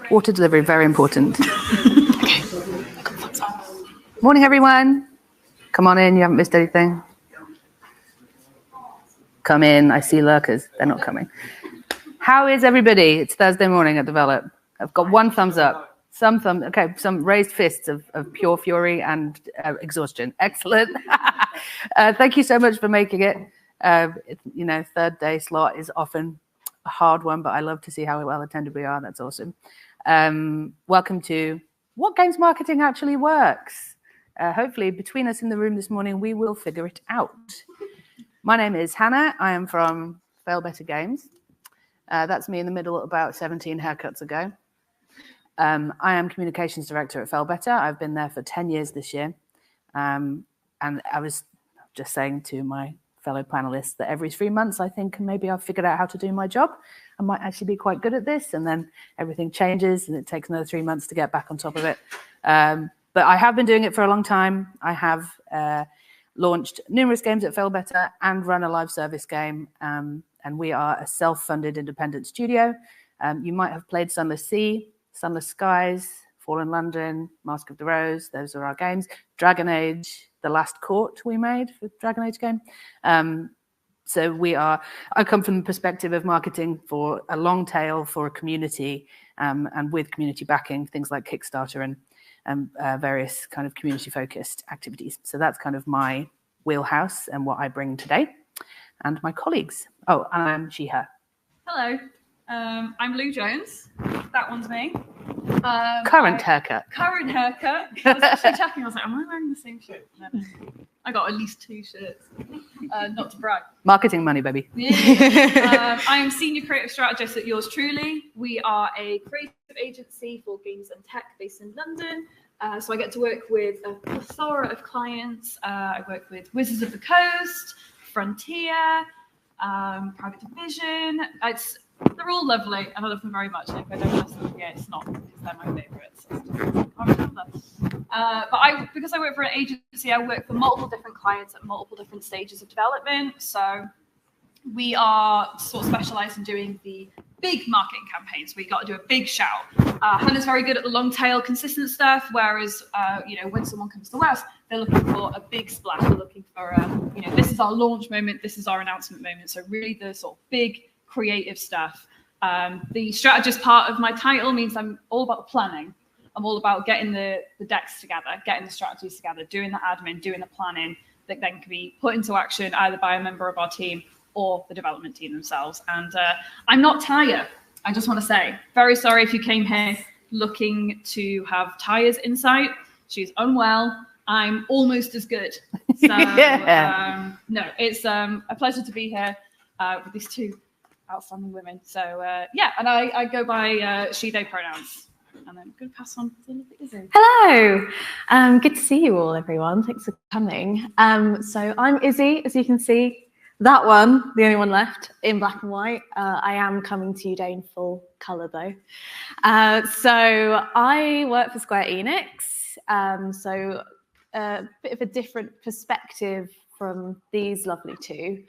Water delivery, very important. Okay. Morning, everyone. Come on in, you haven't missed anything. Come in, I see lurkers. They're not coming. How is everybody? It's Thursday morning at Develop. I've got one thumbs up. Some raised fists of pure fury and exhaustion. Excellent. Thank you so much for making it. Third day slot is often a hard one, but I love to see how well attended we are. That's awesome. Welcome to What Games Marketing Actually Works. Hopefully, between us in the room this morning, we will figure it out. My name is Hannah. I am from Fail Better Games. That's me in the middle about 17 haircuts ago. I am communications director at Fail Better. I've been there for 10 years this year. And I was just saying to my fellow panelists that every 3 months, I think maybe I've figured out how to do my job. I might actually be quite good at this. And then everything changes and it takes another 3 months to get back on top of it. But I have been doing it for a long time. I have launched numerous games at Fail Better and run a live service game. And we are a self-funded independent studio. You might have played Sunless Sea, Sunless Skies, Fallen London, Mask of the Rose. Those are our games. Dragon Age, The Last Court we made for Dragon Age game. I come from the perspective of marketing for a long tail for a community and with community backing, things like Kickstarter and various kind of community-focused activities. So that's kind of my wheelhouse and what I bring today. And my colleagues. Oh, and I'm she, her. Hello, I'm Lou Jones. That one's me. Current haircut. Current haircut. I was actually checking. I was like, am I wearing the same shirt? No. I got at least 2 shirts. Not to brag. Marketing money, baby. Yeah. I am senior creative strategist at Yours Truly. We are a creative agency for games and tech based in London. So I get to work with a plethora of clients. I work with Wizards of the Coast, Frontier, Private Division. They're all lovely, and I love them very much. And if I don't love them, yeah, it's not because they're my favourites. I can't remember. But because I work for an agency, I work for multiple different clients at multiple different stages of development. So we are sort of specialised in doing the big marketing campaigns. We got to do a big shout. Hannah's very good at the long tail, consistent stuff. Whereas, when someone comes to us, they're looking for a big splash. They're looking for, this is our launch moment. This is our announcement moment. So really, the sort of big creative stuff. The strategist part of my title means I'm all about the planning. I'm all about getting the decks together, getting the strategies together, doing the admin, doing the planning that then can be put into action either by a member of our team or the development team themselves. And I'm not Taya. I just want to say, very sorry if you came here looking to have Taya's insight. She's unwell. I'm almost as good. So no, it's a pleasure to be here with these 2 outstanding women. So and I go by she, they pronouns. And I'm going to pass on to Izzy. Hello. Good to see you all, everyone. Thanks for coming. So I'm Izzy, as you can see. That one, the only one left, in black and white. I am coming to you today in full colour, though. So I work for Square Enix. So a bit of a different perspective from these lovely 2.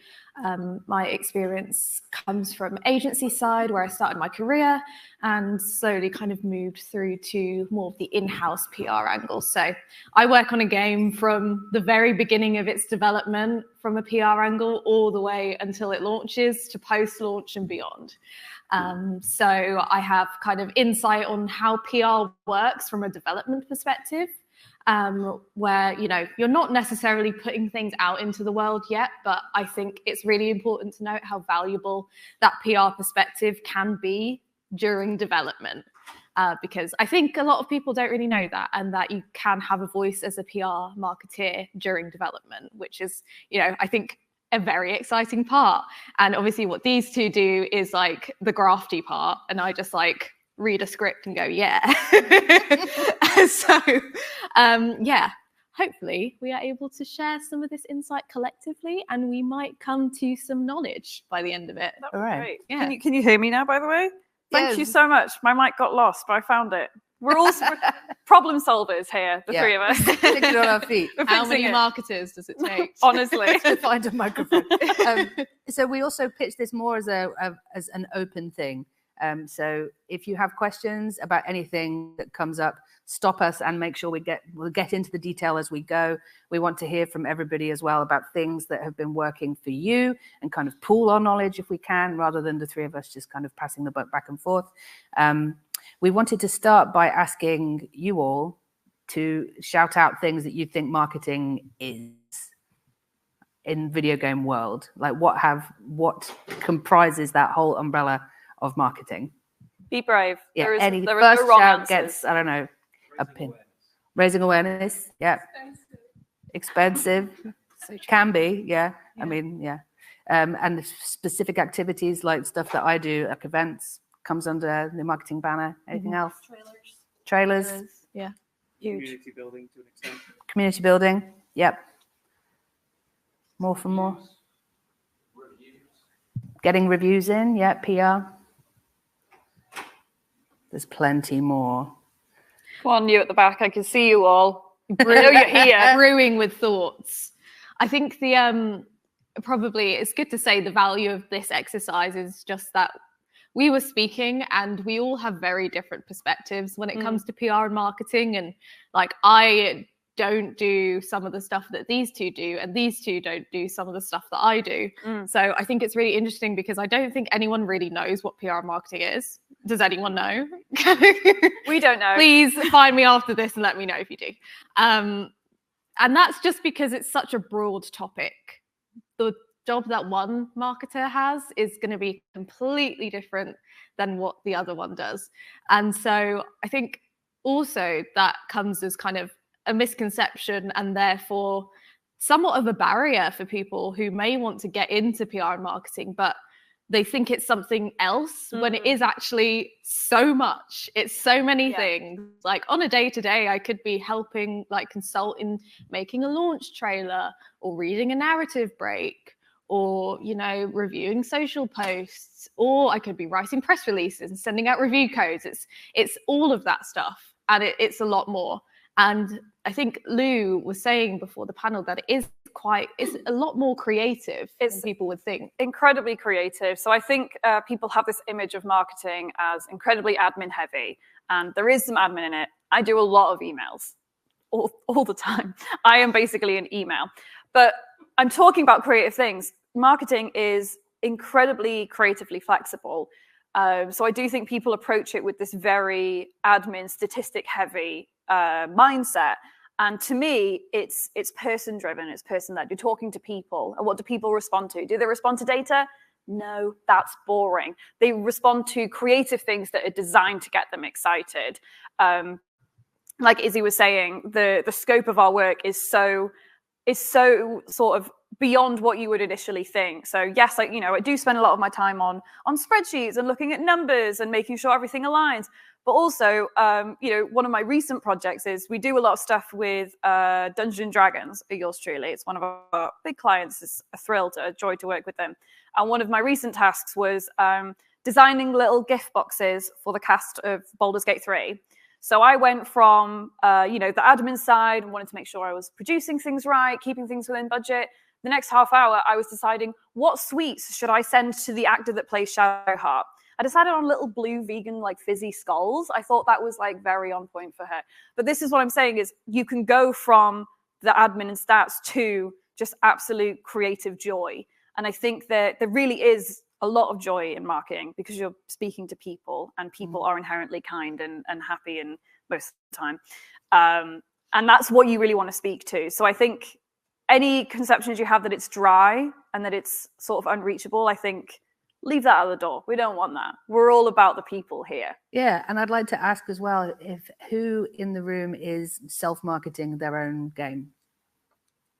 My experience comes from agency side, where I started my career and slowly kind of moved through to more of the in-house PR angle. So I work on a game from the very beginning of its development, from a PR angle, all the way until it launches to post-launch and beyond. So I have kind of insight on how PR works from a development perspective. Where, you're not necessarily putting things out into the world yet, but I think it's really important to note how valuable that PR perspective can be during development. Because I think a lot of people don't really know that, and that you can have a voice as a PR marketeer during development, which is, I think a very exciting part. And obviously what these 2 do is like the grafty part, and I just like read a script and go, yeah. So, hopefully we are able to share some of this insight collectively, and we might come to some knowledge by the end of it. All right. Great. Yeah. Can you hear me now, by the way? Thank you so much. My mic got lost, but I found it. We're all problem solvers here, the 3 of us. Thinking on our feet. How many marketers does it take? Honestly. To find a microphone. So we also pitch this more as an open thing. So if you have questions about anything that comes up, stop us and make sure we'll get into the detail as we go. We want to hear from everybody as well about things that have been working for you and kind of pool our knowledge if we can, rather than the three of us just kind of passing the buck back and forth. We wanted to start by asking you all to shout out things that you think marketing is in video game world. Like what comprises that whole umbrella of marketing? Be brave. Yeah, there is any no first wrong shout answers. gets, I don't know, a pin. Raising awareness, yeah. Expensive. Can be, yeah. I mean, yeah. And specific activities like stuff that I do, like events, comes under the marketing banner. Anything else? Trailers. Yeah. Huge. Community building to an extent. Community building, yep. More for more. Getting reviews in, yeah, PR. There's plenty more. Come on, you at the back. I can see you all. I know you're here. Brewing with thoughts. I think the probably it's good to say the value of this exercise is just that we were speaking and we all have very different perspectives when it comes to PR and marketing. And like, I don't do some of the stuff that these two do, and these two don't do some of the stuff that I do. So I think it's really interesting because I don't think anyone really knows what PR and marketing is. Does anyone know? We don't know. Please find me after this and let me know if you do. And that's just because it's such a broad topic. The job that one marketer has is going to be completely different than what the other one does. And so I think also that comes as kind of a misconception and therefore somewhat of a barrier for people who may want to get into PR and marketing, but they think it's something else when it is actually so much. It's so many things. Like on a day-to-day, I could be helping, like consult in making a launch trailer or reading a narrative break or, you know, reviewing social posts, or I could be writing press releases and sending out review codes. It's all of that stuff, and it's a lot more. And I think Lou was saying before the panel that it's a lot more creative than people would think. Incredibly creative. So I think people have this image of marketing as incredibly admin heavy, and there is some admin in it. I do a lot of emails all the time. I am basically an email, but I'm talking about creative things. Marketing is incredibly creatively flexible. So I do think people approach it with this very admin, statistic heavy mindset. And to me, it's person driven, it's person led. You're talking to people, and what do people respond to? Do they respond to data? No, that's boring. They respond to creative things that are designed to get them excited. Like Izzy was saying, the scope of our work is so sort of beyond what you would initially think. So yes, I do spend a lot of my time on spreadsheets and looking at numbers and making sure everything aligns. But also, one of my recent projects is we do a lot of stuff with Dungeons & Dragons, yours truly. It's one of our big clients. It's a thrill, a joy to work with them. And one of my recent tasks was designing little gift boxes for the cast of Baldur's Gate 3. So I went from, the admin side and wanted to make sure I was producing things right, keeping things within budget. The next half hour, I was deciding what sweets should I send to the actor that plays Shadowheart. I decided on little blue vegan, fizzy skulls. I thought that was very on point for her. But this is what I'm saying is you can go from the admin and stats to just absolute creative joy. And I think that there really is a lot of joy in marketing because you're speaking to people, and people are inherently kind and happy and most of the time. And that's what you really want to speak to. So I think any conceptions you have that it's dry and that it's sort of unreachable, I think leave that out the door. We don't want that. We're all about the people here. Yeah, and I'd like to ask as well if who in the room is self-marketing their own game?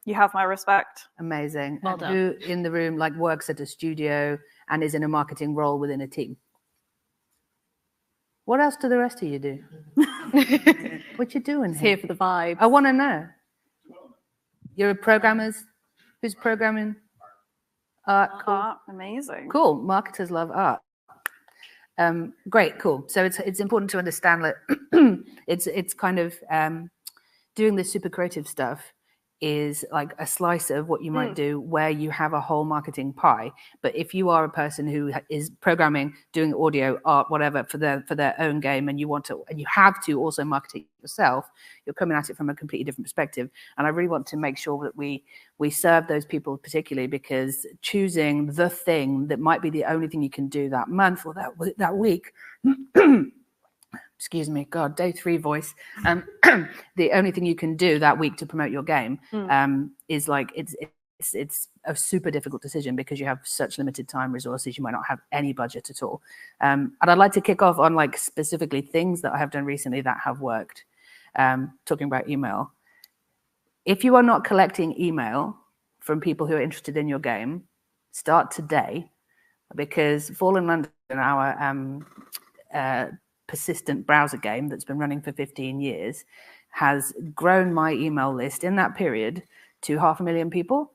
You have my respect. Amazing. Well and done. who in the room works at a studio and is in a marketing role within a team? What else do the rest of you do? What you doing Here for the vibe. I want to know. You're programmers? Who's programming? Art, cool. Art, amazing. Cool. Marketers love art. Great, cool. So it's important to understand that it's kind of doing this super creative stuff is like a slice of what you might do where you have a whole marketing pie. But if you are a person who is programming, doing audio, art, whatever for their own game, and you have to also market it yourself, you're coming at it from a completely different perspective. And I really want to make sure that we serve those people particularly, because choosing the thing that might be the only thing you can do that month or that week excuse me, God, day 3 voice. The only thing you can do that week to promote your game is like it's a super difficult decision, because you have such limited time, resources. You might not have any budget at all. And I'd like to kick off on like specifically things that I have done recently that have worked. Talking about email. If you are not collecting email from people who are interested in your game, start today, because Fallen London, our persistent browser game that's been running for 15 years, has grown my email list in that period to 500,000 people.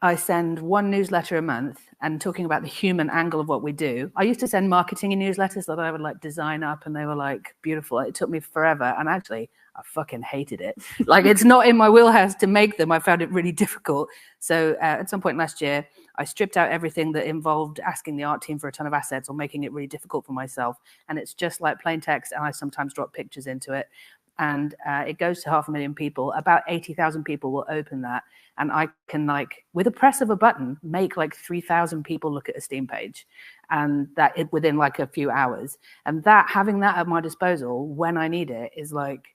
I send 1 newsletter a month, and talking about the human angle of what we do. I used to send marketing newsletters that I would like design up, and they were like beautiful. It took me forever, and actually I fucking hated it. Like, it's not in my wheelhouse to make them. I found it really difficult. So at some point last year, I stripped out everything that involved asking the art team for a ton of assets or making it really difficult for myself. And it's just like plain text, and I sometimes drop pictures into it. And it goes to 500,000 people. About 80,000 people will open that. And I can, like, with a press of a button, make like 3,000 people look at a Steam page, and that within like a few hours. And that, having that at my disposal when I need it, is like,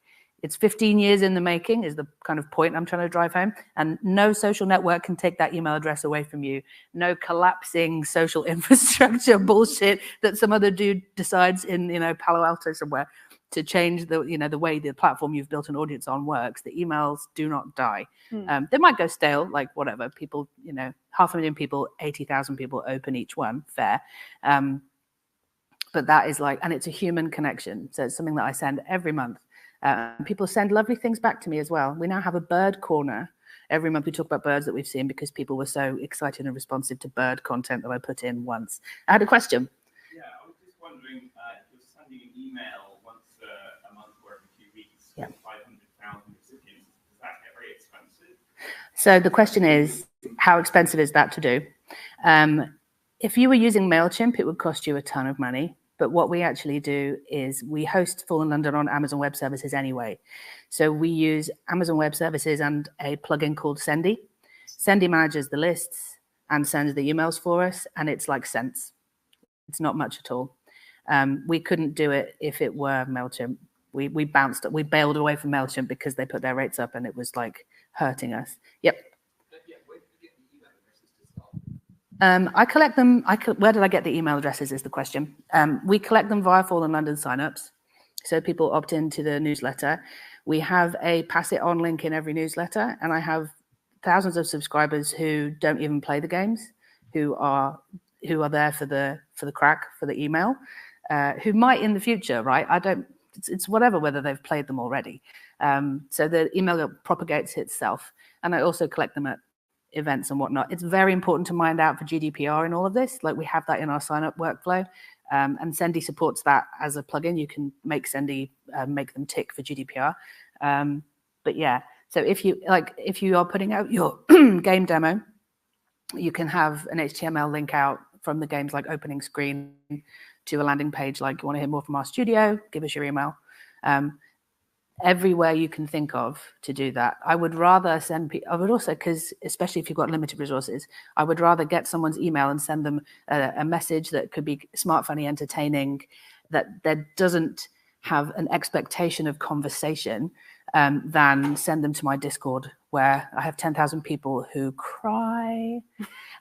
it's 15 years in the making, is the kind of point I'm trying to drive home. And no social network can take that email address away from you. No collapsing social infrastructure bullshit that some other dude decides in, Palo Alto somewhere to change the way the platform you've built an audience on works. The emails do not die. They might go stale, like whatever. People, 500,000 people, 80,000 people open each one, fair. But that is like, and it's a human connection. So it's something that I send every month. People send lovely things back to me as well. We now have a bird corner. Every month we talk about birds that we've seen, because people were so excited and responsive to bird content that I put in once. I had a question. Yeah, I was just wondering, if you're sending an email once a month or every few weeks, 500,000 recipients, does that get very expensive? So the question is, how expensive is that to do? If you were using MailChimp, it would cost you a ton of money. But what we actually do is we host Fallen London on Amazon Web Services anyway. So we use Amazon Web Services and a plugin called Sendy. Sendy manages the lists and sends the emails for us, and it's like cents. It's not much at all. We couldn't do it if it were MailChimp. We bailed away from MailChimp because they put their rates up, and it was like hurting us. Yep. I collect them. Where did I get the email addresses is the question. We collect them via Fallen London signups. So people opt into the newsletter. We have a pass it on link in every newsletter. And I have thousands of subscribers who don't even play the games, who are there for the crack, for the email, who might in the future, right? It's whatever, whether they've played them already. So the email propagates itself. And I also collect them at events and whatnot. It's very important to mind out for GDPR in all of this. Like, we have that in our sign up workflow, and Sendy supports that as a plugin. You can make Sendy make them tick for GDPR. But yeah, so if you are putting out your game demo, you can have an HTML link out from the game's like opening screen to a landing page. Like, you want to hear more from our studio, give us your email. Everywhere you can think of to do that. I would rather send people, I would also, because especially if you've got limited resources, I would rather get someone's email and send them a message that could be smart, funny, entertaining, that doesn't have an expectation of conversation, than send them to my Discord, where I have 10,000 people who cry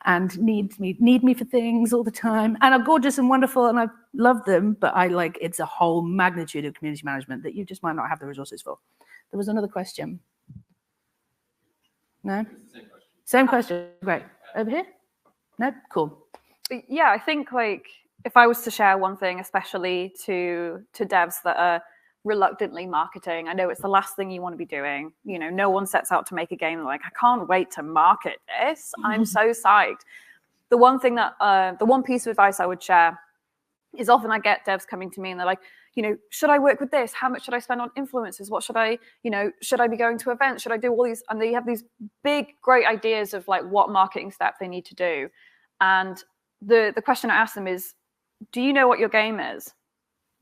and need me for things all the time, and are gorgeous and wonderful, and I love them, but it's a whole magnitude of community management that you just might not have the resources for. There was another question. No? Same question. Great. Over here? No? Cool. Yeah, I think if I was to share one thing, especially to devs that are reluctantly marketing, I know it's the last thing you want to be doing. No one sets out to make a game like, I can't wait to market this. I'm so psyched. The one piece of advice I would share is, often I get devs coming to me and they're like, should I work with this? How much should I spend on influencers? What should I, should I be going to events? Should I do all these? And they have these big, great ideas of like what marketing step they need to do. And the question I ask them is, do you know what your game is?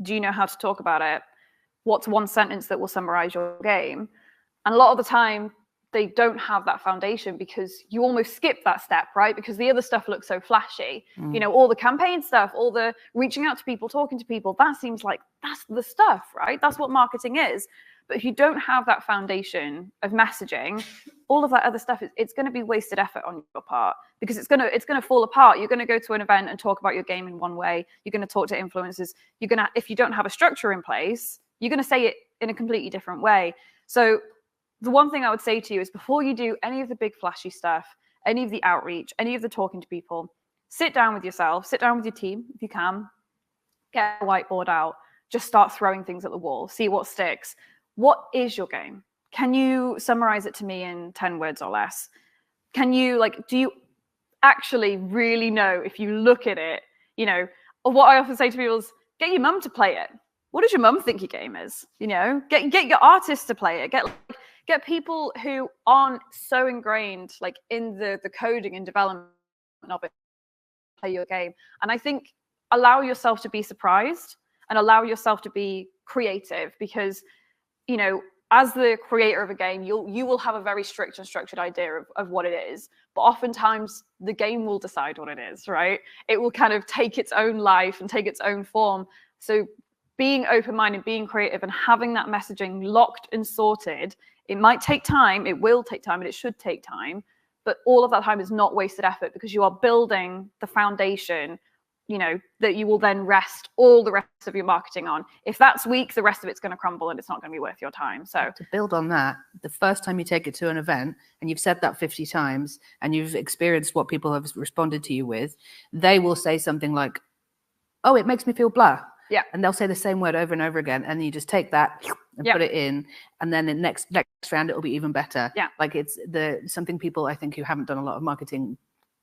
Do you know how to talk about it? What's one sentence that will summarize your game? And a lot of the time, they don't have that foundation because you almost skip that step, right? Because the other stuff looks so flashy. All the campaign stuff, all the reaching out to people, talking to people, that seems like that's the stuff, right? That's what marketing is. But if you don't have that foundation of messaging, all of that other stuff, it's going to be wasted effort on your part because it's going to fall apart. You're going to go to an event and talk about your game in one way. You're going to talk to influencers. If you don't have a structure in place, you're going to say it in a completely different way. So the one thing I would say to you is before you do any of the big flashy stuff, any of the outreach, any of the talking to people, sit down with yourself, sit down with your team if you can, get a whiteboard out, just start throwing things at the wall, see what sticks. What is your game? Can you summarize it to me in 10 words or less? Do you actually really know if you look at it, or what I often say to people is get your mum to play it. What does your mum think your game is? Get your artists to play it. Get people who aren't so ingrained like in the coding and development of it play your game. And I think allow yourself to be surprised and allow yourself to be creative because, as the creator of a game, you will have a very strict and structured idea of what it is. But oftentimes the game will decide what it is, right? It will kind of take its own life and take its own form. So being open-minded, being creative and having that messaging locked and sorted, it might take time, it will take time, and it should take time, but all of that time is not wasted effort because you are building the foundation, that you will then rest all the rest of your marketing on. If that's weak, the rest of it's going to crumble and it's not going to be worth your time. So to build on that, the first time you take it to an event and you've said that 50 times and you've experienced what people have responded to you with, they will say something like, oh, it makes me feel blah. Yeah. And they'll say the same word over and over again. And you just take that and put it in. And then the next round, it'll be even better. Yeah. Like it's something people, I think, who haven't done a lot of marketing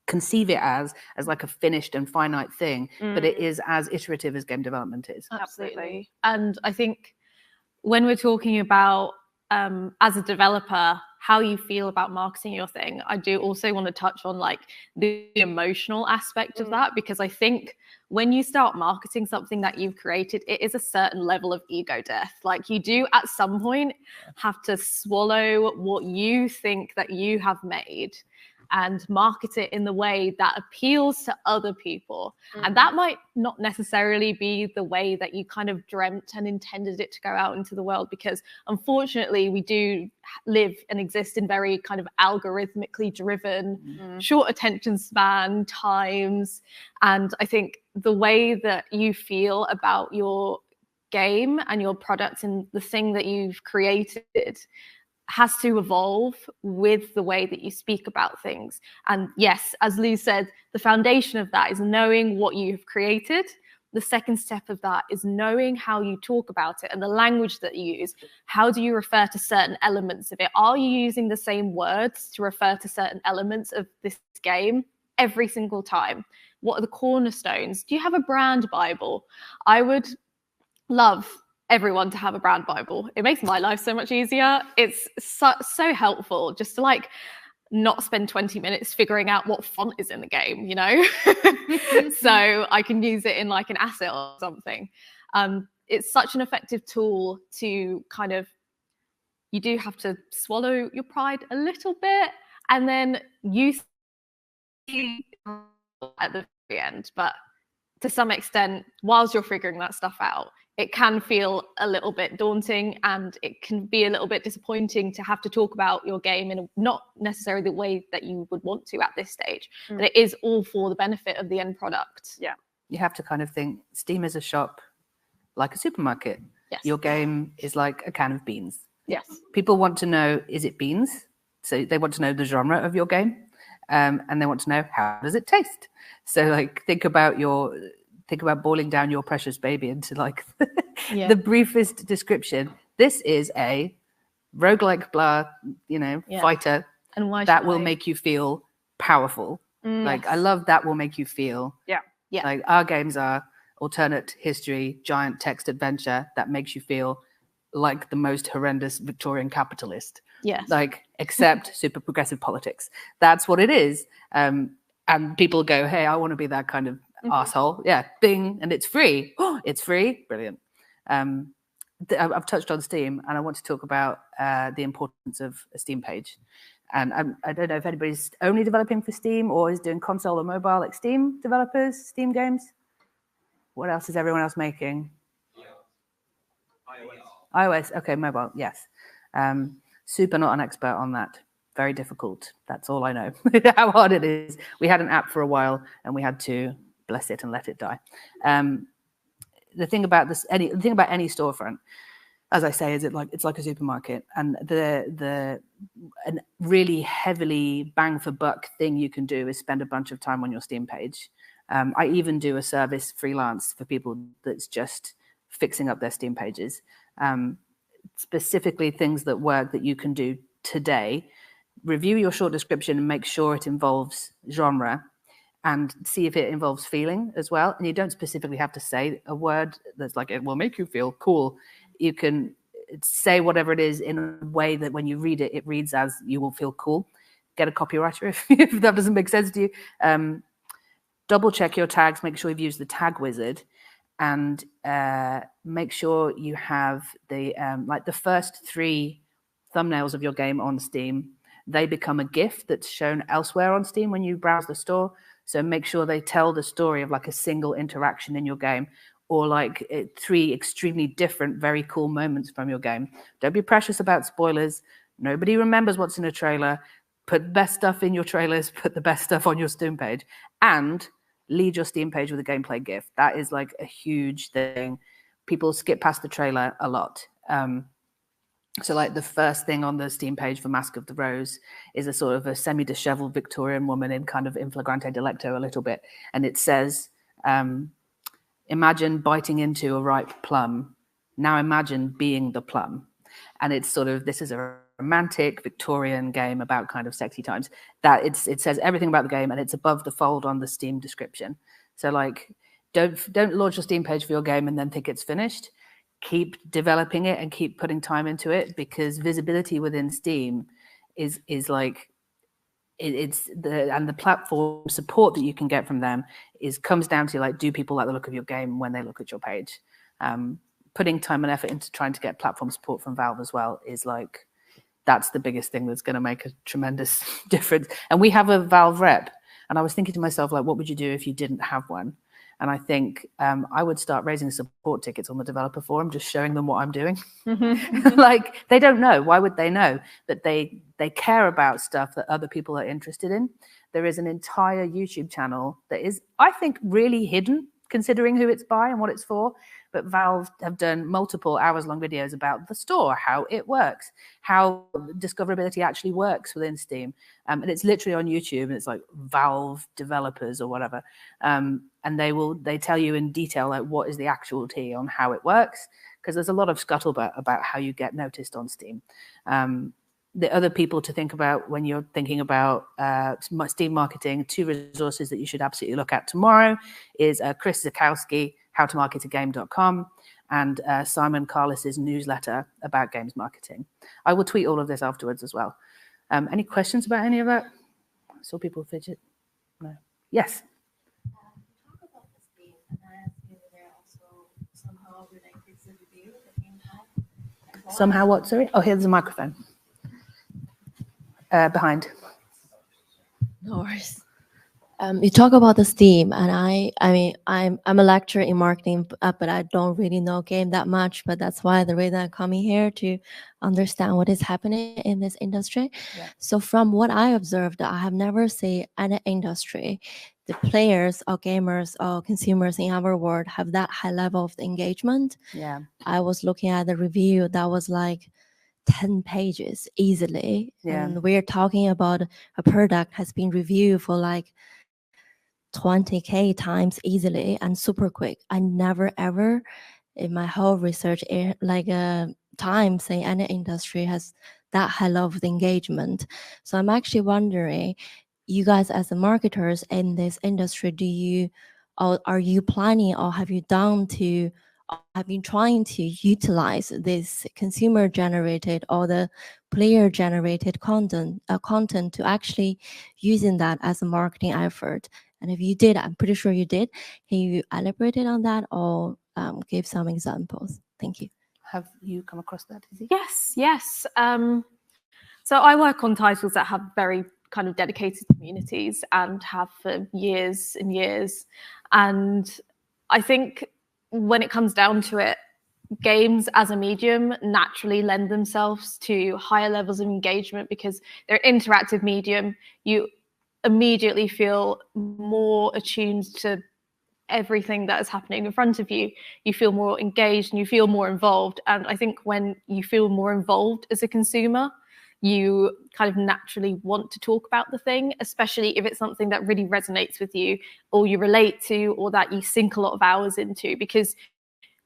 conceive it as like a finished and finite thing. But it is as iterative as game development is. Absolutely. And I think when we're talking about as a developer, how you feel about marketing your thing, I do also want to touch on like the emotional aspect of that, because I think when you start marketing something that you've created, it is a certain level of ego death. Like you do at some point have to swallow what you think that you have made and market it in the way that appeals to other people. And that might not necessarily be the way that you kind of dreamt and intended it to go out into the world, because unfortunately we do live and exist in very kind of algorithmically driven, short attention span times. And I think the way that you feel about your game and your product and the thing that you've created has to evolve with the way that you speak about things. And yes, as Lou said, the foundation of that is knowing what you've created. The second step of that is knowing how you talk about it and the language that you use. How do you refer to certain elements of it? Are you using the same words to refer to certain elements of this game every single time? What are the cornerstones? Do you have a brand Bible? I would love everyone to have a brand Bible. It makes my life so much easier. It's so helpful just to like not spend 20 minutes figuring out what font is in the game, so I can use it in like an asset or something. It's such an effective tool to kind of, you do have to swallow your pride a little bit and then use at the very end. But to some extent, whilst you're figuring that stuff out, it can feel a little bit daunting and it can be a little bit disappointing to have to talk about your game in not necessarily the way that you would want to at this stage, but it is all for the benefit of the end product. Yeah. You have to kind of think Steam is a shop like a supermarket. Yes. Your game is like a can of beans. Yes. People want to know, is it beans? So they want to know the genre of your game. And they want to know, how does it taste? So like think about boiling down your precious baby into like the briefest description. This is a roguelike blah, fighter, and why that will make you feel powerful. Like I love that will make you feel. Yeah. Like our games are alternate history, giant text adventure that makes you feel like the most horrendous Victorian capitalist. Yes. Like, except super progressive politics. That's what it is. And people go, hey, I want to be that kind of asshole. Yeah, bing, and it's free. Oh, it's free. Brilliant. I've touched on Steam, and I want to talk about the importance of a Steam page. And I don't know if anybody's only developing for Steam or is doing console or mobile, like Steam developers, Steam games. What else is everyone else making? iOS. Okay, mobile. Yes. Super not an expert on that. Very difficult. That's all I know. How hard it is. We had an app for a while, and we had to bless it and let it die. The thing about any storefront, as I say, is it's like a supermarket, and the really heavily bang for buck thing you can do is spend a bunch of time on your Steam page. I even do a service freelance for people that's just fixing up their Steam pages, specifically things that work that you can do today. Review your short description and make sure it involves genre, and see if it involves feeling as well. And you don't specifically have to say a word that's like, it will make you feel cool. You can say whatever it is in a way that when you read it, it reads as you will feel cool. Get a copywriter if that doesn't make sense to you. Double check your tags, make sure you've used the tag wizard, and make sure you have the like the first 3 thumbnails of your game on Steam. They become a GIF that's shown elsewhere on Steam when you browse the store. So make sure they tell the story of like a single interaction in your game, or like 3 extremely different, very cool moments from your game. Don't be precious about spoilers. Nobody remembers what's in a trailer. Put the best stuff in your trailers, put the best stuff on your Steam page, and lead your Steam page with a gameplay GIF. That is like a huge thing. People skip past the trailer a lot. So like the first thing on the Steam page for Mask of the Rose is a sort of a semi-disheveled Victorian woman in kind of in flagrante delicto a little bit. And it says, imagine biting into a ripe plum. Now imagine being the plum. And it's sort of, this is a romantic Victorian game about kind of sexy times. That it says everything about the game, and it's above the fold on the Steam description. So like, don't launch your Steam page for your game and then think it's finished. Keep developing it and keep putting time into it, because visibility within Steam is like the platform support that you can get from them comes down to like, do people like the look of your game when they look at your page? Putting time and effort into trying to get platform support from Valve as well is like, that's the biggest thing that's going to make a tremendous difference. And we have a Valve rep, and I was thinking to myself, like, what would you do if you didn't have one? And I think I would start raising support tickets on the developer forum, just showing them what I'm doing. Like, they don't know. Why would they know? But they care about stuff that other people are interested in. There is an entire YouTube channel that is, I think, really hidden, considering who it's by and what it's for. But Valve have done multiple hours-long videos about the store, how it works, how discoverability actually works within Steam. And it's literally on YouTube, and it's like Valve developers or whatever. And they tell you in detail like what is the actual tea on how it works, because there's a lot of scuttlebutt about how you get noticed on Steam. The other people to think about when you're thinking about Steam marketing, 2 resources that you should absolutely look at tomorrow is Chris Zukowski, howtomarketagame.com, and Simon Carlis's newsletter about games marketing. I will tweet all of this afterwards as well. Any questions about any of that? I saw people fidget. No. Yes. Talk about this game, and I assume they're also somehow related to the view that you have. Somehow what? Sorry. Oh, here's a microphone. Behind. No worries. You talk about the Steam, and I mean, I'm a lecturer in marketing, but I don't really know game that much. But that's why the reason I'm coming here to understand what is happening in this industry. Yeah. So from what I observed, I have never seen any industry, the players or gamers or consumers in our world have that high level of engagement. Yeah. I was looking at the review that was like 10 pages easily. Yeah. And we're talking about a product has been reviewed for like 20K times easily and super quick. I never ever in my whole research time saying any industry has that high level of engagement. So I'm actually wondering, you guys as the marketers in this industry, do you or are you planning, or have you been trying to utilize this consumer generated or the player generated content to actually using that as a marketing effort? And if you did, I'm pretty sure you did. Can you elaborate on that or give some examples? Thank you. Have you come across that, Izzy? Yes. So I work on titles that have very kind of dedicated communities and have for years and years. And I think when it comes down to it, games as a medium naturally lend themselves to higher levels of engagement because they're an interactive medium. You immediately feel more attuned to everything that is happening in front of you. You feel more engaged and you feel more involved. And I think when you feel more involved as a consumer, you kind of naturally want to talk about the thing, especially if it's something that really resonates with you or you relate to or that you sink a lot of hours into. Because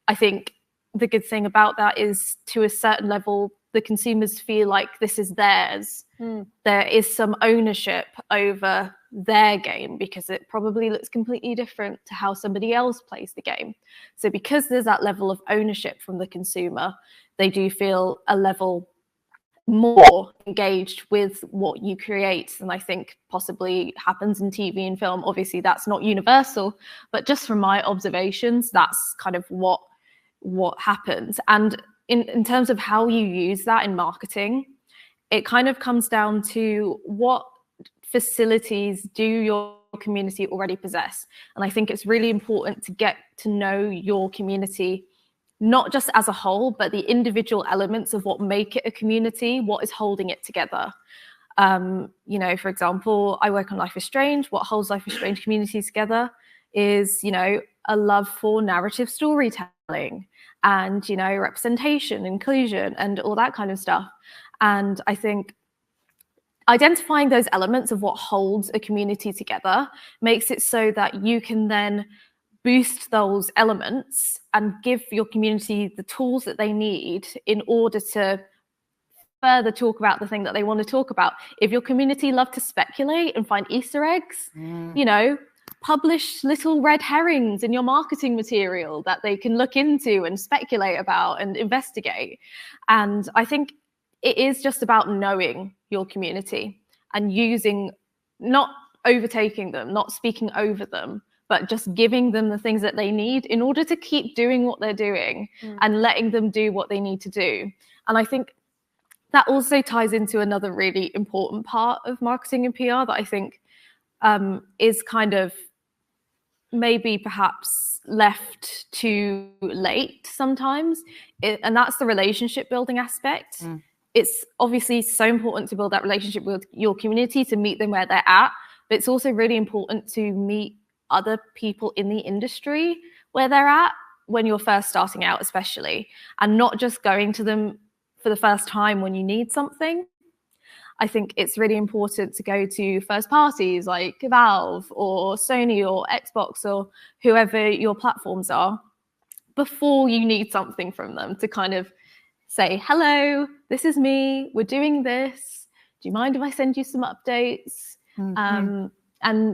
I think the good thing about that is, to a certain level, the consumers feel like this is theirs. There is some ownership over their game because it probably looks completely different to how somebody else plays the game. So because there's that level of ownership from the consumer, they do feel a level more engaged with what you create. And I think possibly happens in TV and film. Obviously that's not universal, but just from my observations, that's kind of what happens. And in terms of how you use that in marketing, it kind of comes down to what facilities do your community already possess. And I think it's really important to get to know your community, not just as a whole, but the individual elements of what make it a community, what is holding it together. For example, I work on Life is Strange. What holds Life is Strange communities together is, a love for narrative storytelling and, representation, inclusion, and all that kind of stuff. And I think identifying those elements of what holds a community together makes it so that you can then boost those elements and give your community the tools that they need in order to further talk about the thing that they want to talk about. If your community love to speculate and find Easter eggs, publish little red herrings in your marketing material that they can look into and speculate about and investigate. And I think it is just about knowing your community and not overtaking them, not speaking over them, but just giving them the things that they need in order to keep doing what they're doing and letting them do what they need to do. And I think that also ties into another really important part of marketing and PR that I think is kind of maybe perhaps left too late sometimes. And that's the relationship building aspect. It's obviously so important to build that relationship with your community, to meet them where they're at, but it's also really important to meet other people in the industry where they're at when you're first starting out, especially, and not just going to them for the first time when you need something. I think it's really important to go to first parties like Valve or Sony or Xbox or whoever your platforms are before you need something from them, to kind of say, hello, this is me, we're doing this. Do you mind if I send you some updates? And,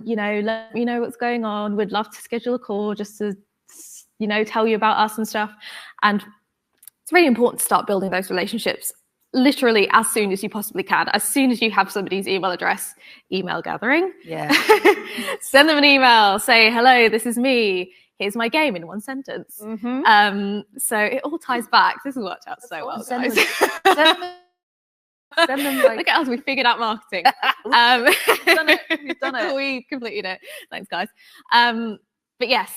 let me know what's going on. We'd love to schedule a call just to, tell you about us and stuff. And it's really important to start building those relationships literally as soon as you possibly can. As soon as you have somebody's email address, email gathering. Yeah. Send them an email, say, hello, this is me. Here's my game in one sentence. So it all ties back. This has worked out so well, guys. Send them like... Look at us, we figured out marketing. We've done it. We completed it. Thanks, guys. But yes,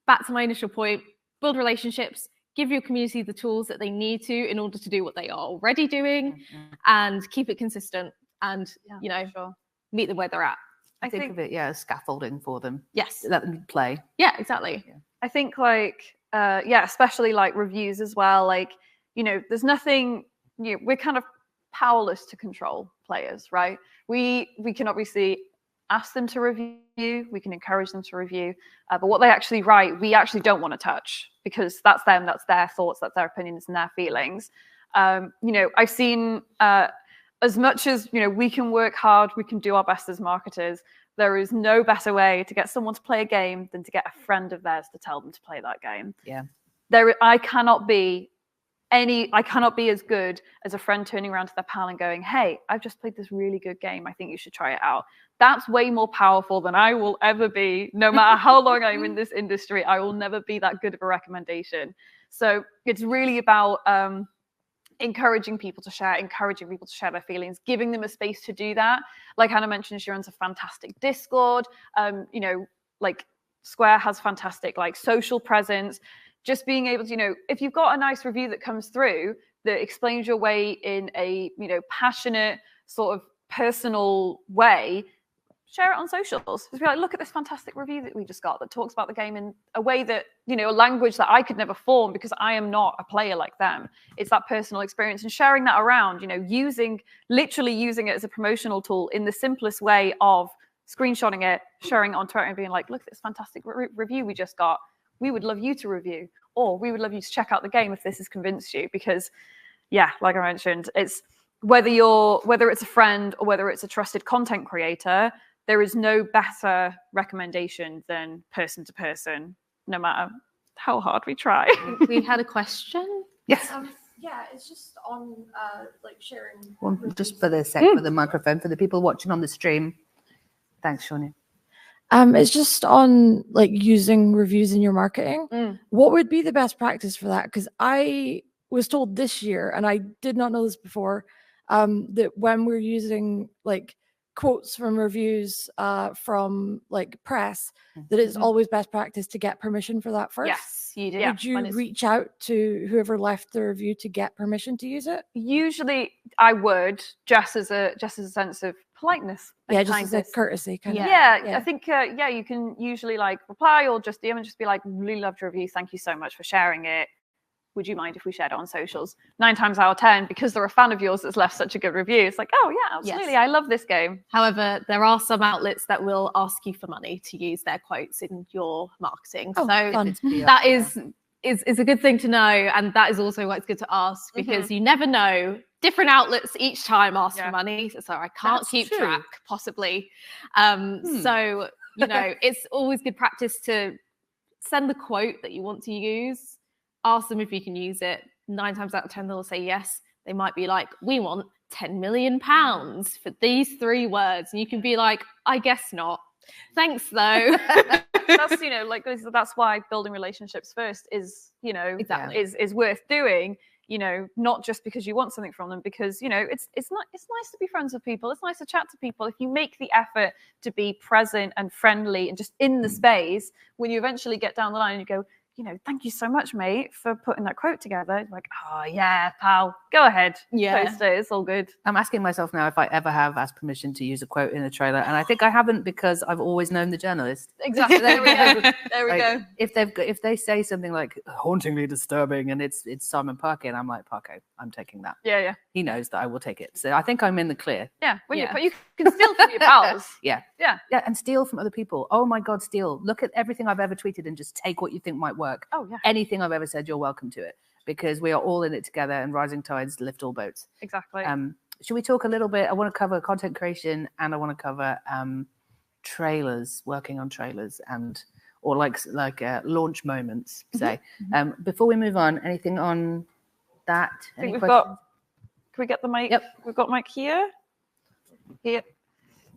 back to my initial point, build relationships, give your community the tools that they need to in order to do what they are already doing, and keep it consistent and, meet them where they're at. I think of it, as scaffolding for them. Yes. Let them play. Yeah, exactly. Yeah. I think especially like reviews as well. Like, there's nothing, we're kind of powerless to control players, right? We can obviously ask them to review, we can encourage them to review, but what they actually write, we actually don't want to touch, because that's them, that's their thoughts, that's their opinions and their feelings. I've seen as much as, we can work hard, we can do our best as marketers, there is no better way to get someone to play a game than to get a friend of theirs to tell them to play that game. Yeah. I cannot be as good as a friend turning around to their pal and going, hey, I've just played this really good game. I think you should try it out. That's way more powerful than I will ever be. No matter how long I'm in this industry, I will never be that good of a recommendation. So it's really about encouraging people to share their feelings, giving them a space to do that. Like Hannah mentioned, she runs a fantastic Discord. Like Square has fantastic like social presence. Just being able to, if you've got a nice review that comes through that explains your way in a, passionate sort of personal way, share it on socials. Just be like, look at this fantastic review that we just got that talks about the game in a way that, a language that I could never form because I am not a player like them. It's that personal experience and sharing that around, literally using it as a promotional tool in the simplest way of screenshotting it, sharing it on Twitter and being like, look at this fantastic review we just got. We would love you to review, or we would love you to check out the game if this has convinced you. Because, yeah, like I mentioned, it's whether it's a friend or whether it's a trusted content creator, there is no better recommendation than person to person, no matter how hard we try. We had a question. Yes. Yeah, it's just on like sharing. Well, just for the for the microphone, for the people watching on the stream. Thanks, Shawnee. It's just on like using reviews in your marketing. What would be the best practice for that? Because I was told this year, and I did not know this before, that when we're using like quotes from reviews from like press, that it's always best practice to get permission for that first. Yes, you do. Would you reach out to whoever left the review to get permission to use it? Usually I would, just as a sense of politeness. Yeah, just as a courtesy kind of. Yeah, I think you can usually like reply or just DM and just be like, really loved your review, thank you so much for sharing it. Would you mind if we shared it on socials? 9 times out of 10, because they're a fan of yours that's left such a good review, it's like, oh yeah, absolutely, I love this game. However, there are some outlets that will ask you for money to use their quotes in your marketing. So that is a good thing to know, and that is also why it's good to ask, because you never know. Different outlets each time ask for money, so I can't keep track, possibly. So, it's always good practice to send the quote that you want to use, ask them if you can use it. 9 times out of 10, they'll say yes. They might be like, we want £10 million for these 3 words. And you can be like, I guess not. Thanks, though. That's why building relationships first is, is worth doing. Not just because you want something from them, because it's nice to be friends with people. It's nice to chat to people. If you make the effort to be present and friendly and just in the space, when you eventually get down the line and you go, thank you so much, mate, for putting that quote together. It's like, oh yeah, pal, go ahead. Yeah, post it. It's all good. I'm asking myself now if I ever have asked permission to use a quote in a trailer, and I think I haven't, because I've always known the journalist. Exactly. There we go. There we go. If they say something like hauntingly disturbing and it's Simon Parker, and I'm like, Parker, I'm taking that. Yeah. He knows that I will take it, so I think I'm in the clear. Yeah. You can steal from your pals. Yeah, and steal from other people. Oh my God, steal! Look at everything I've ever tweeted and just take what you think might work. Oh yeah. Anything I've ever said, you're welcome to it, because we are all in it together, and rising tides lift all boats. Exactly. Should we talk a little bit? I want to cover content creation, and I want to cover trailers, working on trailers, or launch moments. Say, before we move on, anything on that? I think can we get the mic? Yep, we've got mic here. Here.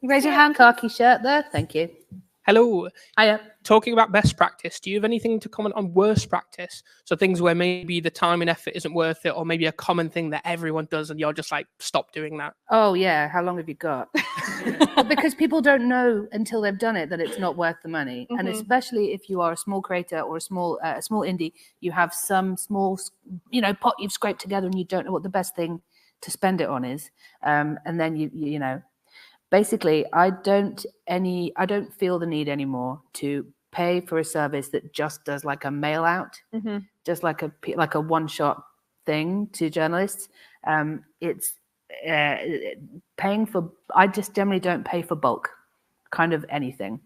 You raise your hand. Khaki shirt there. Thank you. Hello. Hiya. Talking about best practice, do you have anything to comment on worst practice? So things where maybe the time and effort isn't worth it, or maybe a common thing that everyone does and you're just like, stop doing that. Oh yeah, how long have you got? Because people don't know until they've done it that it's not worth the money. And especially if you are a small creator or a small indie, you have some small, pot you've scraped together and you don't know what the best thing to spend it on is. And then you know, basically, I don't feel the need anymore to pay for a service that just does like a mail out, just like a one-shot thing to journalists. It's paying for. I just generally don't pay for bulk, kind of anything,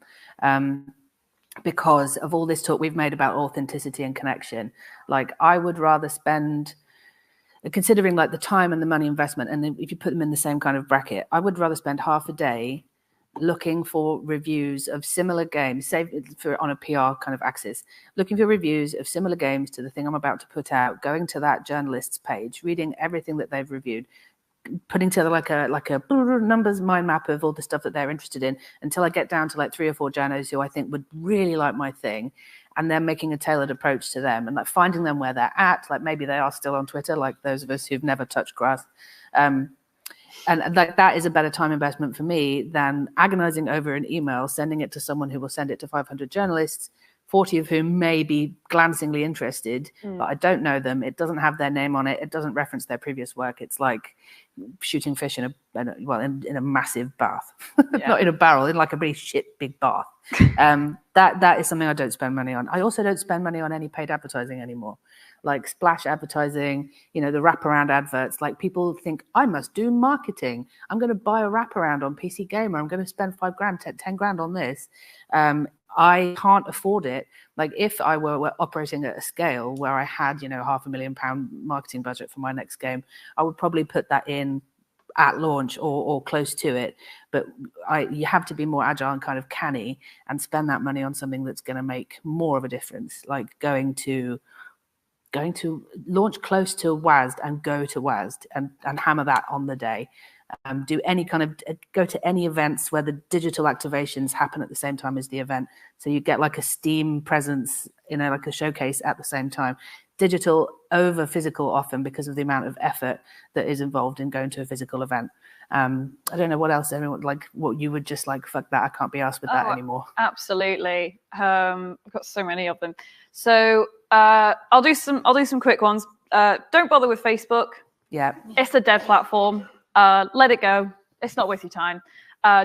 because of all this talk we've made about authenticity and connection. Like, I would rather spend. considering like the time and the money investment, and then if you put them in the same kind of bracket, I would rather spend half a day looking for reviews of similar games, say for on a PR kind of axis, looking for reviews of similar games to the thing I'm about to put out, going to that journalist's page, reading everything that they've reviewed, putting together like a numbers mind map of all the stuff that they're interested in until I get down to like 3 or 4 journos who I think would really like my thing, and then making a tailored approach to them and like finding them where they're at. Like maybe they are still on Twitter, like those of us who've never touched grass. And like that is a better time investment for me than agonizing over an email, sending it to someone who will send it to 500 journalists, 40 of whom may be glancingly interested, but I don't know them. It doesn't have their name on it. It doesn't reference their previous work. It's like shooting fish in a massive bath, not in a barrel, in like a really shit big bath. That is something I don't spend money on. I also don't spend money on any paid advertising anymore. Like splash advertising, the wraparound adverts. Like people think I must do marketing. I'm going to buy a wraparound on PC Gamer. I'm going to spend $5,000, 10 grand on this. I can't afford it. Like if I were operating at a scale where I had, £500,000 marketing budget for my next game, I would probably put that in at launch or close to it. But you have to be more agile and kind of canny and spend that money on something that's going to make more of a difference. Like going to launch close to WASD and go to WASD and hammer that on the day. Do any kind of go to any events where the digital activations happen at the same time as the event, so you get like a Steam presence, like a showcase at the same time. Digital over physical often because of the amount of effort that is involved in going to a physical event. I don't know what else everyone what you would just like, fuck that, I can't be asked with that anymore. Absolutely. I've got so many of them. So I'll do some quick ones. Don't bother with Facebook. Yeah. It's a dead platform. Let it go. It's not worth your time.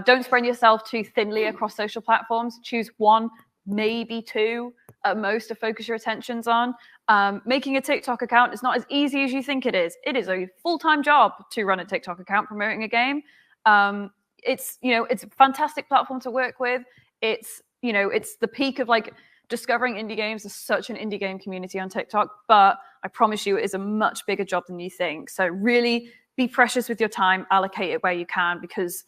Don't spread yourself too thinly across social platforms. Choose 1, maybe 2 at most to focus your attentions on. Making a TikTok account is not as easy as you think it is. It is a full-time job to run a TikTok account promoting a game. It's a fantastic platform to work with. It's the peak of like discovering indie games. There's such an indie game community on TikTok, but I promise you it is a much bigger job than you think. So really be precious with your time, allocate it where you can, because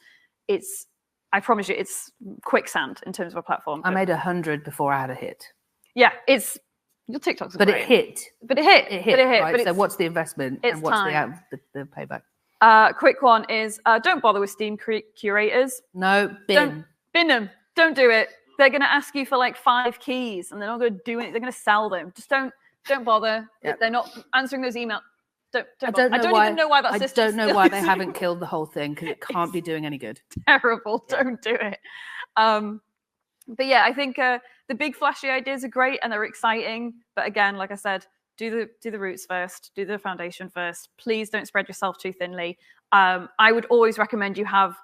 I promise you, it's quicksand in terms of a platform. I made 100 before I had a hit. Yeah, your TikToks are but great. It hit. But it hit. Right? So what's the investment and what's the payback? Quick one is don't bother with Steam curators. No, bin them. Don't do it. They're going to ask you for like 5 keys and they're not going to do it. They're going to sell them. Just don't bother. Yep. They're not answering those emails. I don't even know why that system. I don't know why they haven't killed the whole thing, because it can't be doing any good. Terrible. Don't do it. But yeah, I think the big flashy ideas are great and they're exciting. But again, like I said, do the roots first, do the foundation first. Please don't spread yourself too thinly. I would always recommend you have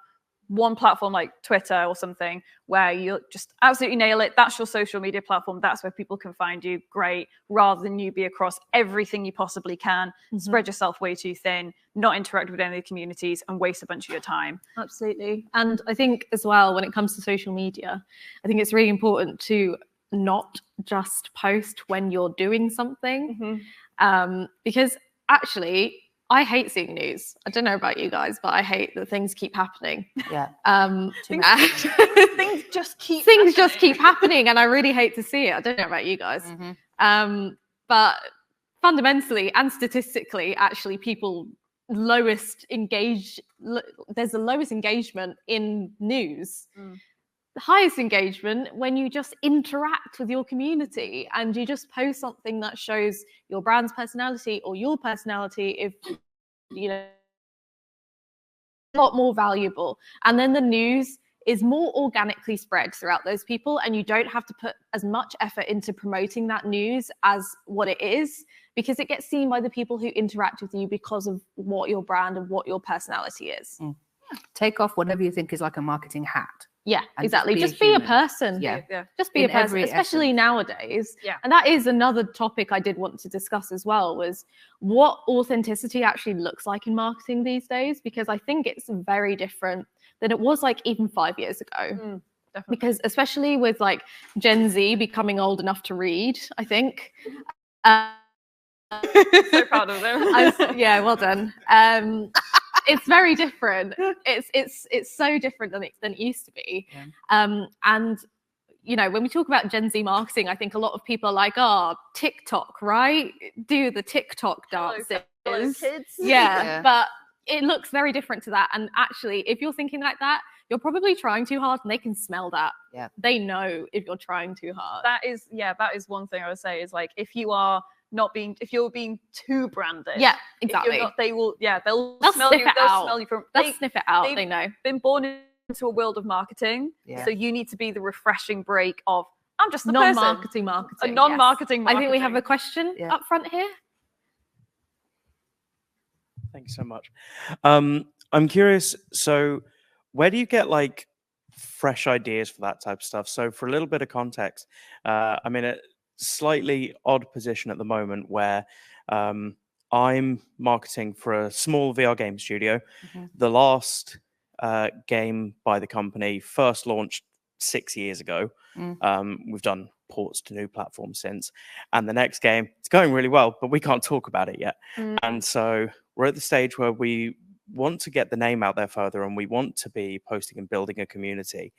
one platform like Twitter or something where you'll just absolutely nail it. That's your social media platform. That's where people can find you. Great. Rather than you be across everything you possibly can, spread yourself way too thin, not interact with any of the communities and waste a bunch of your time. Absolutely. And I think as well, when it comes to social media, I think it's really important to not just post when you're doing something, because actually, I hate seeing news. I don't know about you guys, but I hate that things keep happening. Yeah. Things just keep happening, and I really hate to see it. I don't know about you guys. But fundamentally and statistically, actually, there's the lowest engagement in news. The highest engagement when you just interact with your community and you just post something that shows your brand's personality or your personality, if a lot more valuable. And then the news is more organically spread throughout those people, and you don't have to put as much effort into promoting that news as what it is, because it gets seen by the people who interact with you because of what your brand and what your personality is. Take off whatever you think is like a marketing hat. Yeah, exactly. Just be a person. Yeah. Just be a person, especially nowadays. Yeah. And that is another topic I did want to discuss as well, was what authenticity actually looks like in marketing these days, because I think it's very different than it was like even 5 years ago. Definitely. Because especially with like Gen Z becoming old enough to read, I think, So proud of them. Yeah, well done. It's very different. It's so different than it used to be. Yeah. And you know, when we talk about Gen Z marketing, I think a lot of people are like, "Oh, TikTok, right? Do the TikTok dances." Hello, kids. Yeah, but it looks very different to that. And actually, if you're thinking like that, you're probably trying too hard, and they can smell that. Yeah, they know if you're trying too hard. That is one thing I would say is like if you're being too branded. Yeah, exactly. They'll smell you. They'll smell you from. They'll sniff it out. They know. Been born into a world of marketing, so you need to be the refreshing break of I'm just the non-marketing marketing. A non-marketing marketing. I think we have a question up front here. Thanks so much. I'm curious. So, where do you get like fresh ideas for that type of stuff? So, for a little bit of context, I'm in a slightly odd position at the moment where I'm marketing for a small VR game studio. Mm-hmm. The last game by the company first launched 6 years ago. We've done ports to new platforms since, and the next game, it's going really well, but we can't talk about it yet. And so we're at the stage where we want to get the name out there further, and we want to be posting and building a community.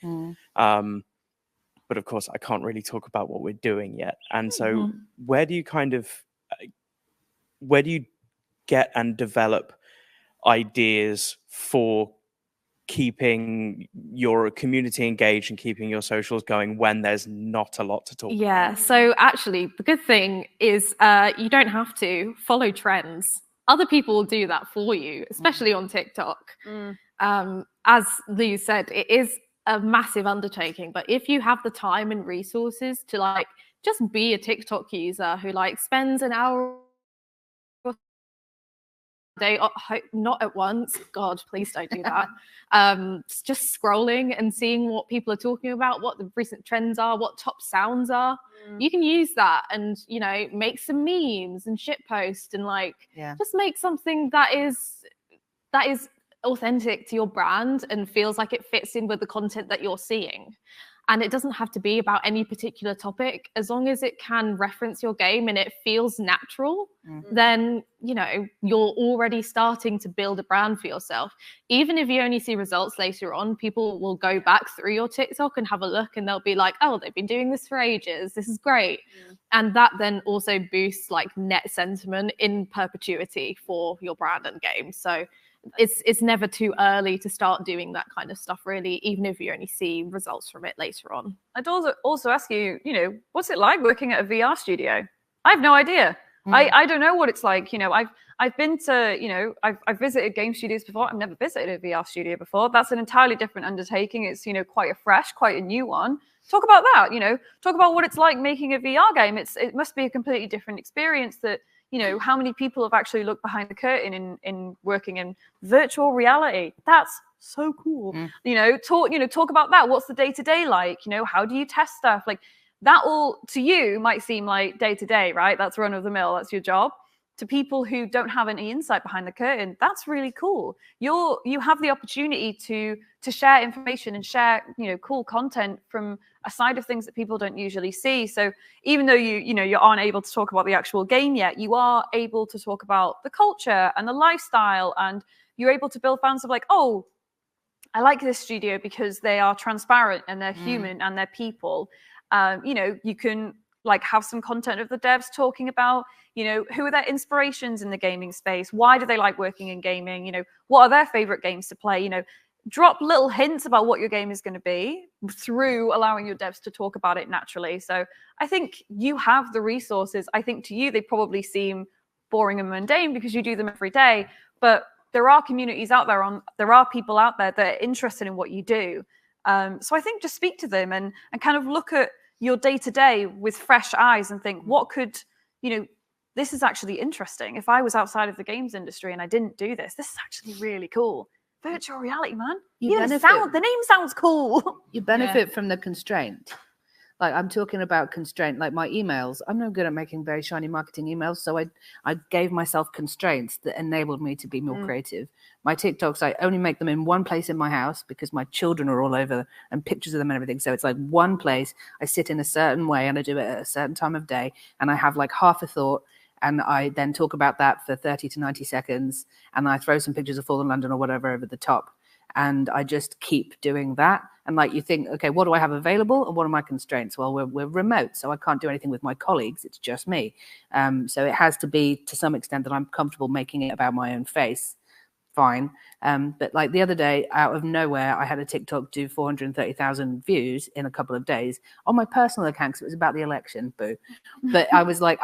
But of course, I can't really talk about what we're doing yet. And so where do you get and develop ideas for keeping your community engaged and keeping your socials going when there's not a lot to talk about? So actually, the good thing is you don't have to follow trends. Other people will do that for you, especially on TikTok. As Lou said, it is a massive undertaking, but if you have the time and resources to like just be a TikTok user who like spends an hour a day, not at once, God, please don't do that. Just scrolling and seeing what people are talking about, what the recent trends are, what top sounds are. You can use that and, you know, make some memes and shit post and like just make something that is authentic to your brand and feels like it fits in with the content that you're seeing. And it doesn't have to be about any particular topic. As long as it can reference your game and it feels natural, then, you know, you're already starting to build a brand for yourself. Even if you only see results later on, people will go back through your TikTok and have a look and they'll be like, oh, they've been doing this for ages. This is great. And that then also boosts like net sentiment in perpetuity for your brand and game. So it's never too early to start doing that kind of stuff, really, even if you only see results from it later on. I'd also ask you, you know, what's it like working at a VR studio? I have no idea. I don't know what it's like. You know, I've been to, you know, I've visited game studios before. I've never visited a VR studio before. That's an entirely different undertaking. It's, you know, quite a new one. Talk about that, you know, talk about what it's like making a VR game. It must be a completely different experience that, you know, how many people have actually looked behind the curtain in working in virtual reality? That's so cool. You know, talk about that. What's the day-to-day like? You know, how do you test stuff? Like that all to you might seem like day-to-day, right? That's run of the mill. That's your job. To people who don't have any insight behind the curtain, that's really cool. You have the opportunity to share information and share, you know, cool content from a side of things that people don't usually see. So even though you aren't able to talk about the actual game yet, you are able to talk about the culture and the lifestyle, and you're able to build fans of like, oh, I like this studio because they are transparent and they're human and they're people. You know, you can like have some content of the devs talking about, you know, who are their inspirations in the gaming space? Why do they like working in gaming? You know, what are their favorite games to play? You know, drop little hints about what your game is going to be through allowing your devs to talk about it naturally. So I think you have the resources. I think to you, they probably seem boring and mundane because you do them every day, but there are communities out there there are people out there that are interested in what you do. So I think just speak to them and kind of look at your day-to-day with fresh eyes and think, what could, you know, this is actually interesting. If I was outside of the games industry and I didn't do this, this is actually really cool. Virtual reality, man. The name sounds cool. You benefit from the constraint. Like I'm talking about constraint, like my emails. I'm no good at making very shiny marketing emails. So I gave myself constraints that enabled me to be more creative. My TikToks, I only make them in one place in my house because my children are all over and pictures of them and everything. So it's like one place. I sit in a certain way and I do it at a certain time of day. And I have like half a thought and I then talk about that for 30 to 90 seconds, and I throw some pictures of Fallen London or whatever over the top, and I just keep doing that. And like, you think, okay, what do I have available and what are my constraints? Well, we're remote, so I can't do anything with my colleagues. It's just me. So it has to be, to some extent, that I'm comfortable making it about my own face. Fine. But like the other day, out of nowhere, I had a TikTok do 430,000 views in a couple of days on my personal account, because it was about the election. Boo. But I was like,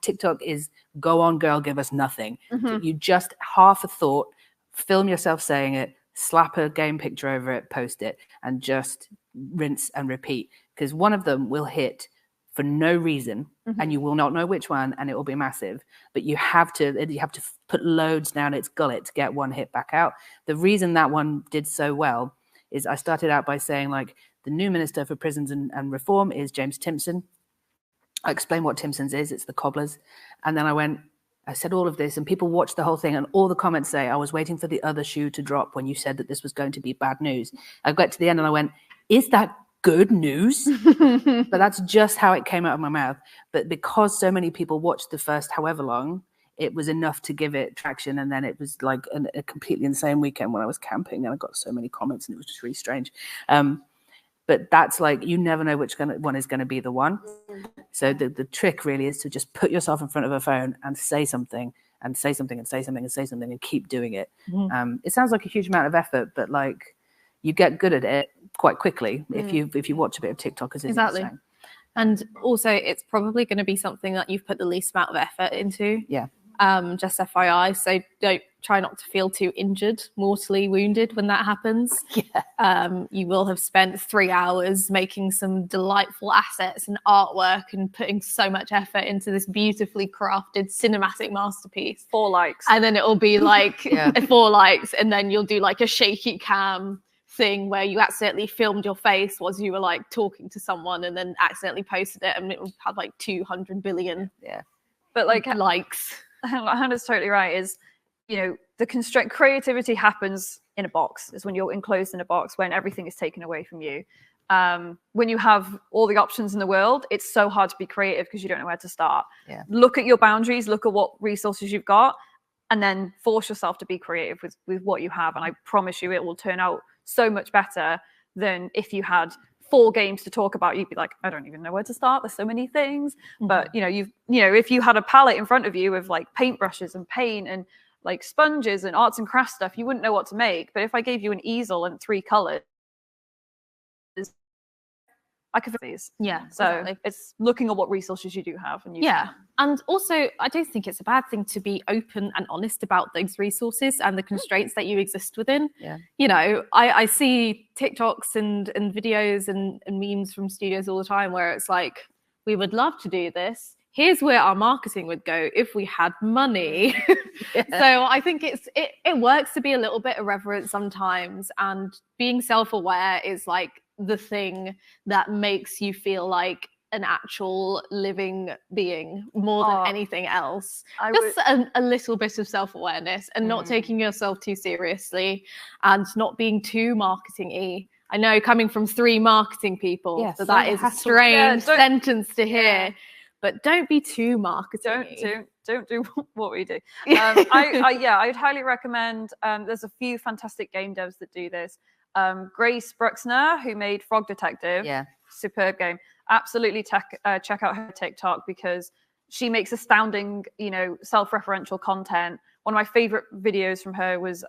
TikTok is go on, girl, give us nothing. You just half a thought, film yourself saying it, slap a game picture over it, post it, and just rinse and repeat. Because one of them will hit for no reason, and you will not know which one, and it will be massive. But you have to put loads down its gullet to get one hit back out. The reason that one did so well is I started out by saying, like, the new Minister for Prisons and Reform is James Timpson. I explained what Timpson's is. It's the cobblers. And then I said all of this, and people watched the whole thing, and all the comments say, I was waiting for the other shoe to drop when you said that this was going to be bad news. I got to the end and I went, is that good news? But that's just how it came out of my mouth. But because so many people watched the first however long, it was enough to give it traction. And then it was like a completely insane weekend when I was camping, and I got so many comments, and it was just really strange. But that's like, you never know which one is going to be the one. So the trick really is to just put yourself in front of a phone and say something, and say something, and say something, and say something, and keep doing it. It sounds like a huge amount of effort, but like, you get good at it quite quickly if you watch a bit of TikTok, as Exactly. And also, it's probably going to be something that you've put the least amount of effort into. Yeah. Just FYI, so don't try not to feel too injured, mortally wounded when that happens. Yeah. You will have spent 3 hours making some delightful assets and artwork and putting so much effort into this beautifully crafted cinematic masterpiece. 4 likes. And then it'll be like 4 likes, and then you'll do like a shaky cam thing where you accidentally filmed your face while you were like talking to someone, and then accidentally posted it, and it will have like 200 billion but like likes. Hannah's totally right. Is, you know, the constraint creativity happens in a box. Is when you're enclosed in a box, when everything is taken away from you. When you have all the options in the world, it's so hard to be creative because you don't know where to start. Look at your boundaries, look at what resources you've got, and then force yourself to be creative with what you have. And I promise you, it will turn out so much better than if you had 4 games to talk about. You'd be like, I don't even know where to start. There's so many things. But if you had a palette in front of you with like paintbrushes and paint and like sponges and arts and crafts stuff, you wouldn't know what to make. But if I gave you an easel and 3 colors, I could fix these. Yeah. So exactly. it's looking at what resources you do have. And and also, I don't think it's a bad thing to be open and honest about those resources and the constraints that you exist within. You know, I see TikToks and videos and memes from studios all the time where it's like, we would love to do this. Here's where our marketing would go if we had money. So I think it works to be a little bit irreverent sometimes, and being self-aware is like the thing that makes you feel like an actual living being more than anything else. A little bit of self-awareness, and not taking yourself too seriously, and not being too marketing-y. I know, coming from 3 marketing people, that is a strange sentence to hear, but don't be too marketing. Don't do what we do. I'd highly recommend. There's a few fantastic game devs that do this. Grace Bruxner, who made Frog Detective, superb game. Absolutely check out her TikTok, because she makes astounding, self-referential content. One of my favorite videos from her was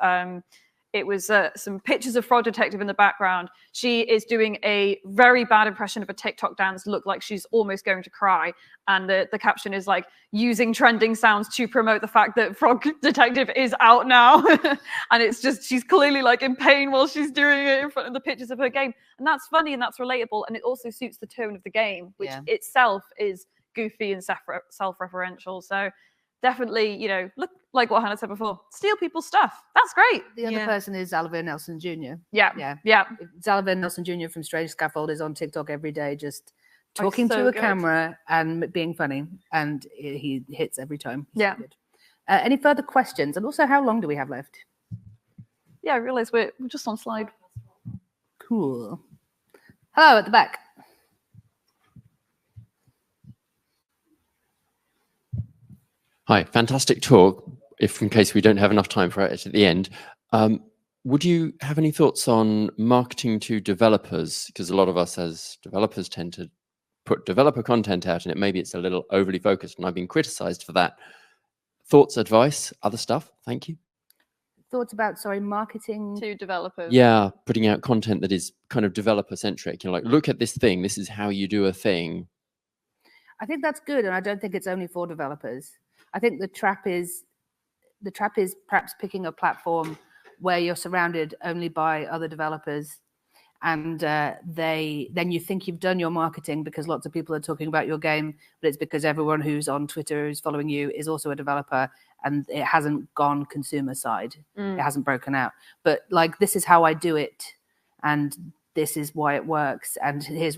some pictures of Frog Detective in the background. She is doing a very bad impression of a TikTok dance, look like she's almost going to cry. And the caption is like, using trending sounds to promote the fact that Frog Detective is out now. And it's just, she's clearly like in pain while she's doing it in front of the pictures of her game. And that's funny and that's relatable. And it also suits the tone of the game, which itself is goofy and self-referential. So definitely, look, like what Hannah said before, steal people's stuff. That's great. The other person is Oliver Nelson Jr. Yeah. Oliver Nelson Jr. from Strange Scaffold is on TikTok every day, just talking to a camera and being funny, and he hits every time. He's so good. Any further questions? And also, how long do we have left? Yeah, I realize we're just on slide. Cool. Hello at the back. Hi, fantastic talk. If in case we don't have enough time for it at the end, would you have any thoughts on marketing to developers? Because a lot of us as developers tend to put developer content out, and maybe it's a little overly focused, and I've been criticized for that. Thoughts, advice, other stuff? Thank you. Thoughts about, sorry, marketing to developers? Yeah, putting out content that is kind of developer centric. You know, like, look at this thing. This is how you do a thing. I think that's good, and I don't think it's only for developers. I think the trap is perhaps picking a platform where you're surrounded only by other developers, and then you think you've done your marketing because lots of people are talking about your game, but it's because everyone who's on Twitter who's following you is also a developer, and it hasn't gone consumer side. It hasn't broken out. But like, this is how I do it, and this is why it works, and here's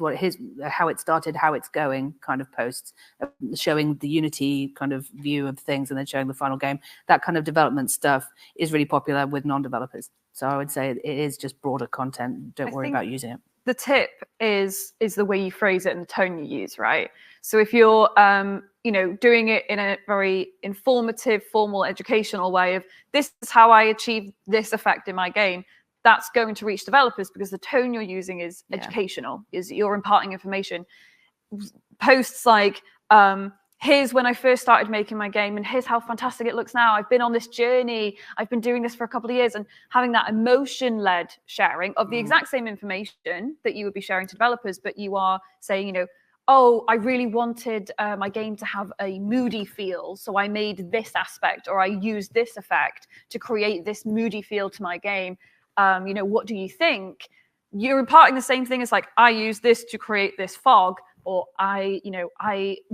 how it started, how it's going, kind of posts showing the Unity kind of view of things, and then showing the final game. That kind of development stuff is really popular with non-developers. So I would say it is just broader content. Don't worry about using it. The tip is the way you phrase it and the tone you use, right? So if you're doing it in a very informative, formal, educational way of, this is how I achieve this effect in my game, that's going to reach developers because the tone you're using is educational, is you're imparting information. Posts like, here's when I first started making my game, and here's how fantastic it looks now. I've been on this journey. I've been doing this for a couple of years, and having that emotion-led sharing of the exact same information that you would be sharing to developers, but you are saying, oh, I really wanted my game to have a moody feel, so I made this aspect, or I used this effect to create this moody feel to my game. What do you think? You're imparting the same thing as like, I use this to create this fog, or I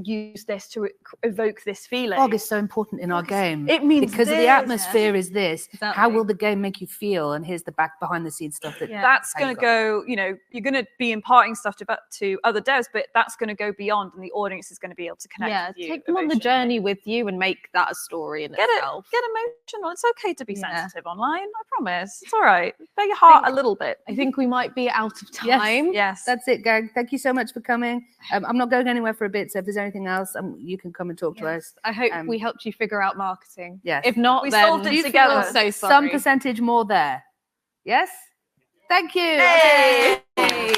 use this to evoke this feeling. Fog is so important in our game. It means because the atmosphere is this. Exactly. How will the game make you feel? And here's the behind the scenes stuff that's going to go. You're going to be imparting stuff to other devs, but that's going to go beyond, and the audience is going to be able to connect. with you take them on the journey with you and make that a story in itself. Get emotional. It's okay to be sensitive online. I promise. It's all right. Bare your heart a little bit. I think we might be out of time. Yes. That's it, gang. Thank you so much for coming. I'm not going anywhere for a bit, so if there's anything else, you can come and talk to us. I hope we helped you figure out marketing. Yes. If not, we then solved it together. I'm so sorry. Some percentage more there. Yes? Thank you. Hey. Okay.